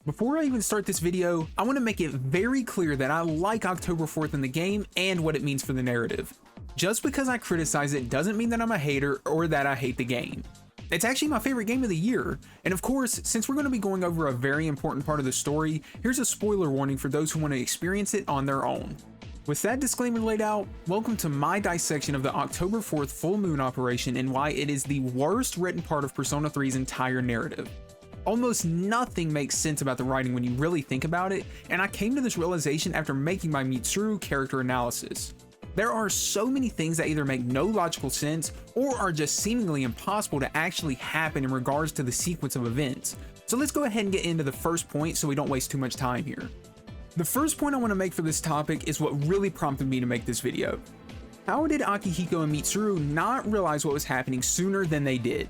Before I even start this video, I want to make it very clear that I like October 4th in the game and what it means for the narrative. Just because I criticize it doesn't mean that I'm a hater or that I hate the game. It's actually my favorite game of the year, and of course, since we're going to be going over a very important part of the story, here's a spoiler warning for those who want to experience it on their own. With that disclaimer laid out, welcome to my dissection of the October 4th full moon operation and why it is the worst written part of Persona 3's entire narrative. Almost nothing makes sense about the writing when you really think about it, and I came to this realization after making my Mitsuru character analysis. There are so many things that either make no logical sense or are just seemingly impossible to actually happen in regards to the sequence of events. So let's go ahead and get into the first point so we don't waste too much time here. The first point I want to make for this topic is what really prompted me to make this video. How did Akihiko and Mitsuru not realize what was happening sooner than they did?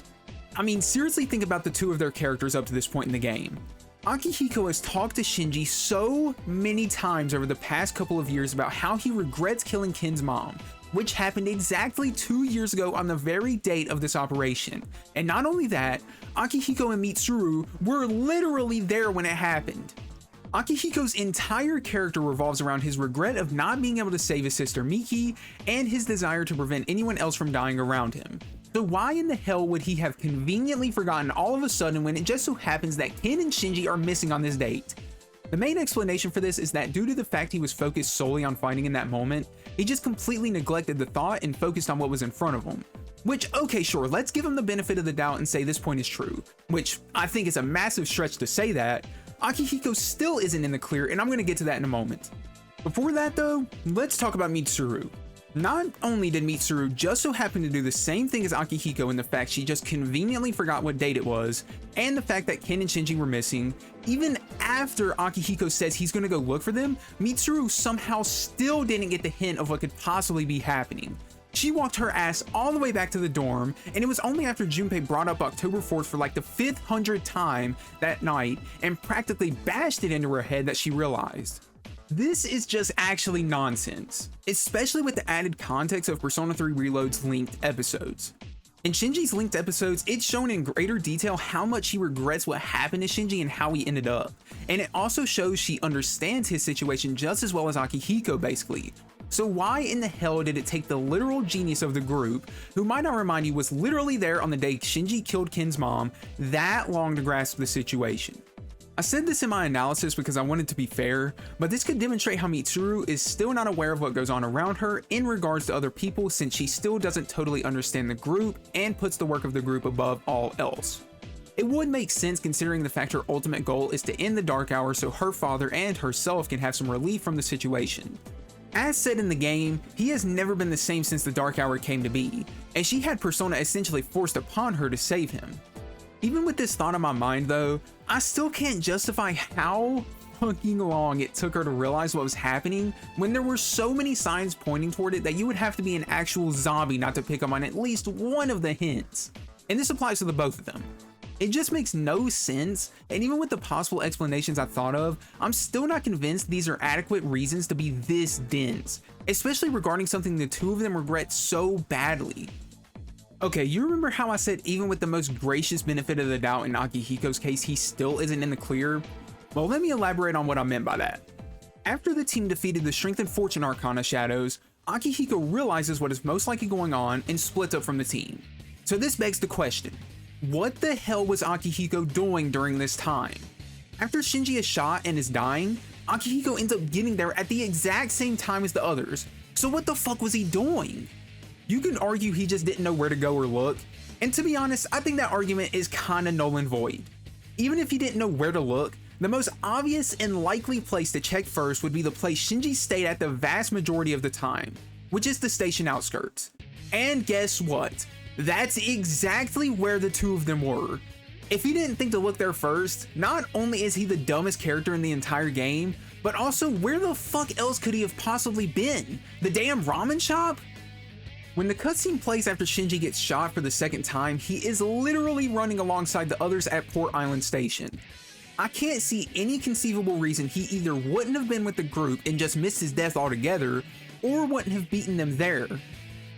I mean, seriously think about the two of their characters up to this point in the game. Akihiko has talked to Shinji so many times over the past couple of years about how he regrets killing Ken's mom, which happened exactly 2 years ago on the very date of this operation. And not only that, Akihiko and Mitsuru were literally there when it happened. Akihiko's entire character revolves around his regret of not being able to save his sister Miki and his desire to prevent anyone else from dying around him. So why in the hell would he have conveniently forgotten all of a sudden when it just so happens that Ken and Shinji are missing on this date? The main explanation for this is that due to the fact he was focused solely on fighting in that moment, he just completely neglected the thought and focused on what was in front of him. Which, okay, sure, let's give him the benefit of the doubt and say this point is true, which I think is a massive stretch to say that. Akihiko still isn't in the clear, and I'm going to get to that in a moment. Before that though, let's talk about Mitsuru. Not only did Mitsuru just so happen to do the same thing as Akihiko in the fact she just conveniently forgot what date it was, and the fact that Ken and Shinji were missing, even after Akihiko says he's gonna go look for them, Mitsuru somehow still didn't get the hint of what could possibly be happening. She walked her ass all the way back to the dorm, and it was only after Junpei brought up October 4th for like the 500th time that night and practically bashed it into her head that she realized. This is just actually nonsense, especially with the added context of Persona 3 Reload's linked episodes. In Shinji's linked episodes, it's shown in greater detail how much he regrets what happened to Shinji and how he ended up, and it also shows she understands his situation just as well as Akihiko basically. So why in the hell did it take the literal genius of the group, who might not remind you was literally there on the day Shinji killed Ken's mom, that long to grasp the situation? I said this in my analysis because I wanted to be fair, but this could demonstrate how Mitsuru is still not aware of what goes on around her in regards to other people, since she still doesn't totally understand the group and puts the work of the group above all else. It would make sense considering the fact her ultimate goal is to end the Dark Hour so her father and herself can have some relief from the situation. As said in the game, he has never been the same since the Dark Hour came to be, and she had Persona essentially forced upon her to save him. Even with this thought in my mind though, I still can't justify how fucking long it took her to realize what was happening when there were so many signs pointing toward it that you would have to be an actual zombie not to pick up on at least one of the hints. And this applies to the both of them. It just makes no sense, and even with the possible explanations I thought of, I'm still not convinced these are adequate reasons to be this dense, especially regarding something the two of them regret so badly. Okay, you remember how I said even with the most gracious benefit of the doubt in Akihiko's case, he still isn't in the clear? Well, let me elaborate on what I meant by that. After the team defeated the Strength and Fortune Arcana shadows, Akihiko realizes what is most likely going on and splits up from the team. So this begs the question, what the hell was Akihiko doing during this time? After Shinji is shot and is dying, Akihiko ends up getting there at the exact same time as the others. So what the fuck was he doing? You can argue he just didn't know where to go or look, and to be honest, I think that argument is kinda null and void. Even if he didn't know where to look, the most obvious and likely place to check first would be the place Shinji stayed at the vast majority of the time, which is the station outskirts. And guess what? That's exactly where the two of them were. If he didn't think to look there first, not only is he the dumbest character in the entire game, but also where the fuck else could he have possibly been? The damn ramen shop? When the cutscene plays after Shinji gets shot for the second time, he is literally running alongside the others at Port Island Station. I can't see any conceivable reason he either wouldn't have been with the group and just missed his death altogether, or wouldn't have beaten them there.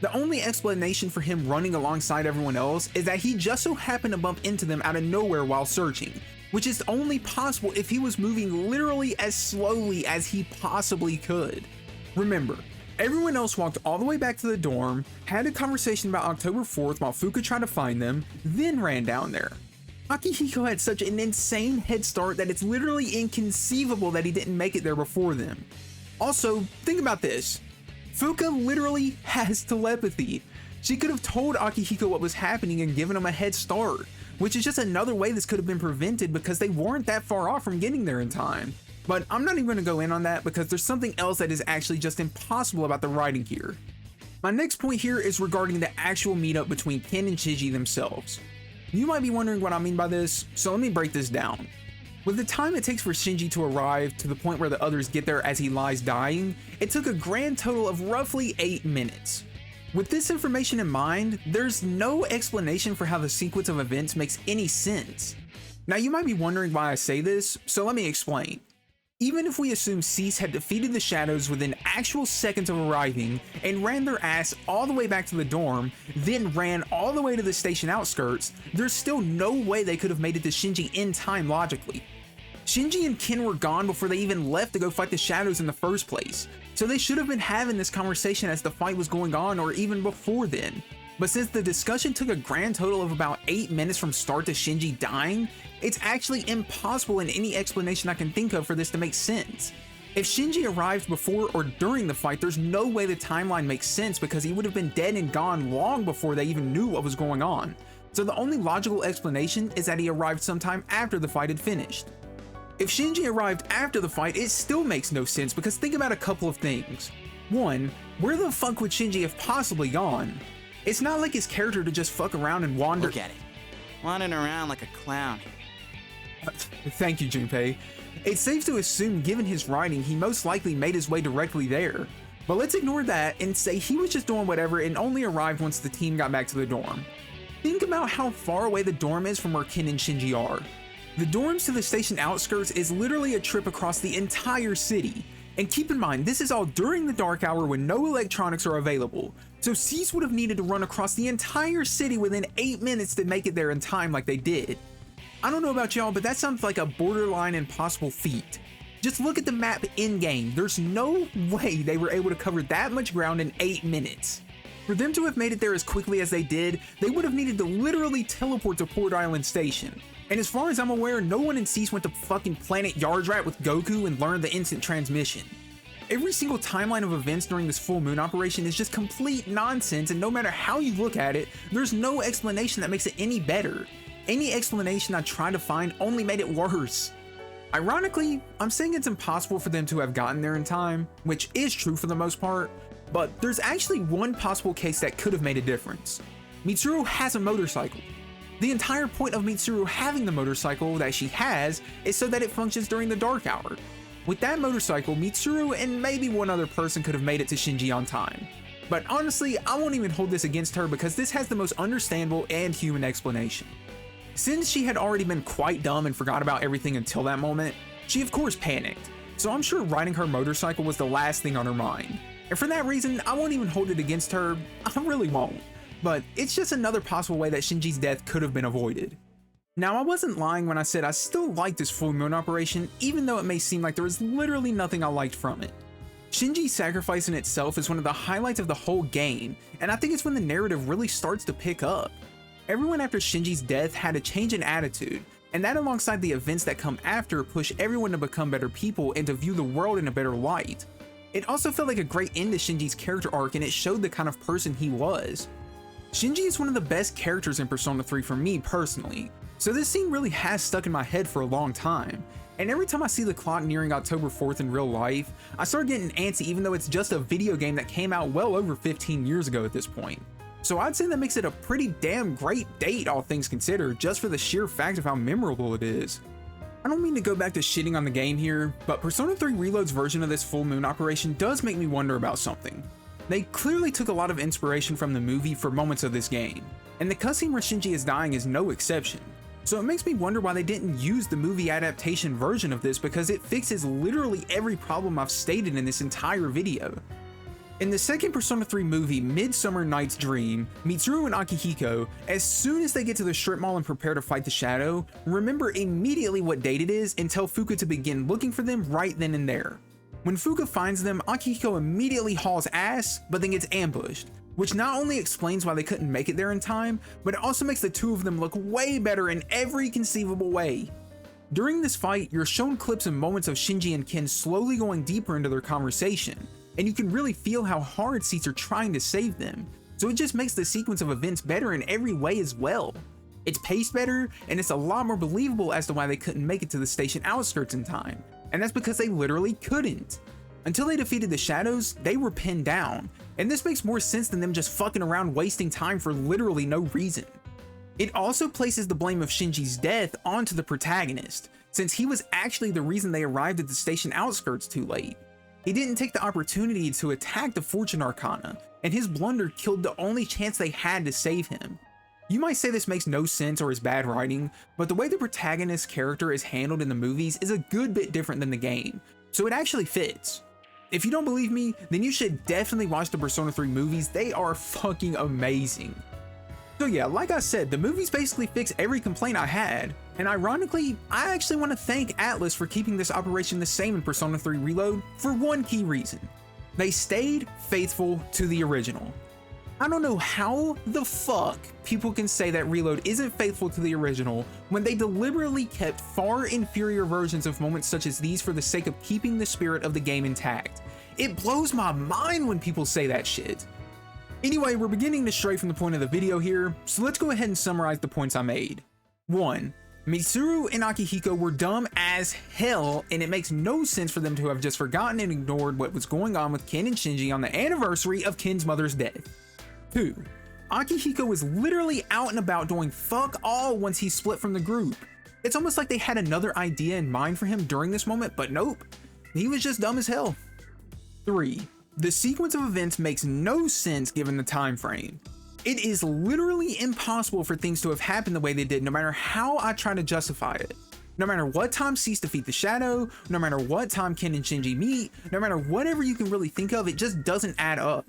The only explanation for him running alongside everyone else is that he just so happened to bump into them out of nowhere while searching, which is only possible if he was moving literally as slowly as he possibly could. Remember, everyone else walked all the way back to the dorm, had a conversation about October 4th while Fuka tried to find them, then ran down there. Akihiko had such an insane head start that it's literally inconceivable that he didn't make it there before them. Also, think about this. Fuka literally has telepathy. She could have told Akihiko what was happening and given him a head start, which is just another way this could have been prevented because they weren't that far off from getting there in time. But I'm not even going to go in on that because there's something else that is actually just impossible about the writing here. My next point here is regarding the actual meetup between Ken and Shiji themselves. You might be wondering what I mean by this, so let me break this down. With the time it takes for Shinji to arrive to the point where the others get there as he lies dying, it took a grand total of roughly 8 minutes. With this information in mind, there's no explanation for how the sequence of events makes any sense. Now you might be wondering why I say this, so let me explain. Even if we assume S.E.E.S had defeated the Shadows within actual seconds of arriving and ran their ass all the way back to the dorm, then ran all the way to the station outskirts, there's still no way they could have made it to Shinji in time logically. Shinji and Ken were gone before they even left to go fight the Shadows in the first place, so they should have been having this conversation as the fight was going on or even before then. But since the discussion took a grand total of about 8 minutes from start to Shinji dying, it's actually impossible in any explanation I can think of for this to make sense. If Shinji arrived before or during the fight, there's no way the timeline makes sense because he would have been dead and gone long before they even knew what was going on. So the only logical explanation is that he arrived sometime after the fight had finished. If Shinji arrived after the fight, it still makes no sense because think about a couple of things. One, where the fuck would Shinji have possibly gone? It's not like his character to just fuck around and wander— Look at it. Wandering around like a clown. Thank you, Junpei. It's safe to assume given his writing, he most likely made his way directly there. But let's ignore that and say he was just doing whatever and only arrived once the team got back to the dorm. Think about how far away the dorm is from where Ken and Shinji are. The dorms to the station outskirts is literally a trip across the entire city. And keep in mind, this is all during the dark hour when no electronics are available, so S.E.E.S would have needed to run across the entire city within 8 minutes to make it there in time like they did. I don't know about y'all, but that sounds like a borderline impossible feat. Just look at the map in-game, there's no way they were able to cover that much ground in 8 minutes. For them to have made it there as quickly as they did, they would have needed to literally teleport to Port Island Station. And as far as I'm aware, no one in S.E.E.S went to fucking Planet Yardrat with Goku and learned the instant transmission. Every single timeline of events during this full moon operation is just complete nonsense, and no matter how you look at it, there's no explanation that makes it any better. Any explanation I tried to find only made it worse. Ironically, I'm saying it's impossible for them to have gotten there in time, which is true for the most part, but there's actually one possible case that could have made a difference. Mitsuru has a motorcycle. The entire point of Mitsuru having the motorcycle that she has is so that it functions during the dark hour. With that motorcycle, Mitsuru and maybe one other person could have made it to Shinji on time. But honestly, I won't even hold this against her because this has the most understandable and human explanation. Since she had already been quite dumb and forgot about everything until that moment, she of course panicked, so I'm sure riding her motorcycle was the last thing on her mind. And for that reason, I won't even hold it against her, I really won't. But it's just another possible way that Shinji's death could have been avoided. Now, I wasn't lying when I said I still liked this full moon operation, even though it may seem like there was literally nothing I liked from it. Shinji's sacrifice in itself is one of the highlights of the whole game, and I think it's when the narrative really starts to pick up. Everyone after Shinji's death had a change in attitude, and that alongside the events that come after push everyone to become better people and to view the world in a better light. It also felt like a great end to Shinji's character arc, and it showed the kind of person he was. Shinji is one of the best characters in Persona 3 for me personally, so this scene really has stuck in my head for a long time, and every time I see the clock nearing October 4th in real life, I start getting antsy even though it's just a video game that came out well over 15 years ago at this point. So I'd say that makes it a pretty damn great date all things considered, just for the sheer fact of how memorable it is. I don't mean to go back to shitting on the game here, but Persona 3 Reload's version of this full moon operation does make me wonder about something. They clearly took a lot of inspiration from the movie for moments of this game, and the cutscene where Shinji is dying is no exception. So it makes me wonder why they didn't use the movie adaptation version of this because it fixes literally every problem I've stated in this entire video. In the second Persona 3 movie, Midsummer Night's Dream, Mitsuru and Akihiko, as soon as they get to the strip mall and prepare to fight the shadow, remember immediately what date it is and tell Fuka to begin looking for them right then and there. When Fuka finds them, Akihiko immediately hauls ass, but then gets ambushed, which not only explains why they couldn't make it there in time, but it also makes the two of them look way better in every conceivable way. During this fight, you're shown clips and moments of Shinji and Ken slowly going deeper into their conversation, and you can really feel how hard S.E.E.S are trying to save them, so it just makes the sequence of events better in every way as well. It's paced better, and it's a lot more believable as to why they couldn't make it to the station outskirts in time, and that's because they literally couldn't. Until they defeated the shadows, they were pinned down, and this makes more sense than them just fucking around wasting time for literally no reason. It also places the blame of Shinji's death onto the protagonist, since he was actually the reason they arrived at the station outskirts too late. He didn't take the opportunity to attack the Fortune Arcana, and his blunder killed the only chance they had to save him. You might say this makes no sense or is bad writing, but the way the protagonist's character is handled in the movies is a good bit different than the game, so it actually fits. If you don't believe me, then you should definitely watch the Persona 3 movies. They are fucking amazing. So yeah, like I said, the movies basically fix every complaint I had, and ironically, I actually want to thank Atlus for keeping this operation the same in Persona 3 Reload for one key reason. They stayed faithful to the original. I don't know how the fuck people can say that Reload isn't faithful to the original when they deliberately kept far inferior versions of moments such as these for the sake of keeping the spirit of the game intact. It blows my mind when people say that shit. Anyway, we're beginning to stray from the point of the video here, so let's go ahead and summarize the points I made. 1. Mitsuru and Akihiko were dumb as hell, and it makes no sense for them to have just forgotten and ignored what was going on with Ken and Shinji on the anniversary of Ken's mother's death. 2. Akihiko was literally out and about doing fuck all once he split from the group. It's almost like they had another idea in mind for him during this moment, but nope, he was just dumb as hell. 3. The sequence of events makes no sense given the time frame. It is literally impossible for things to have happened the way they did no matter how I try to justify it. No matter what time S.E.E.S defeat the shadow, no matter what time Ken and Shinji meet, no matter whatever you can really think of, it just doesn't add up.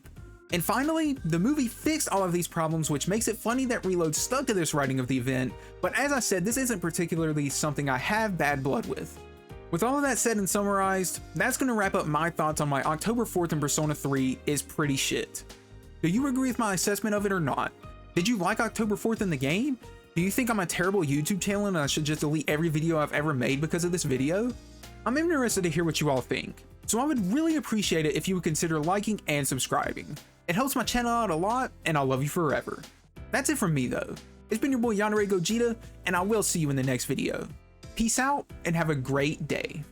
And finally, the movie fixed all of these problems, which makes it funny that Reload stuck to this writing of the event, but as I said, this isn't particularly something I have bad blood with. With all of that said and summarized, that's going to wrap up my thoughts on my October 4th and Persona 3 is pretty shit. Do you agree with my assessment of it or not? Did you like October 4th in the game? Do you think I'm a terrible YouTube channel and I should just delete every video I've ever made because of this video? I'm interested to hear what you all think, so I would really appreciate it if you would consider liking and subscribing. It helps my channel out a lot, and I'll love you forever. That's it from me though. It's been your boy Yandere Gogeta, and I will see you in the next video. Peace out, and have a great day.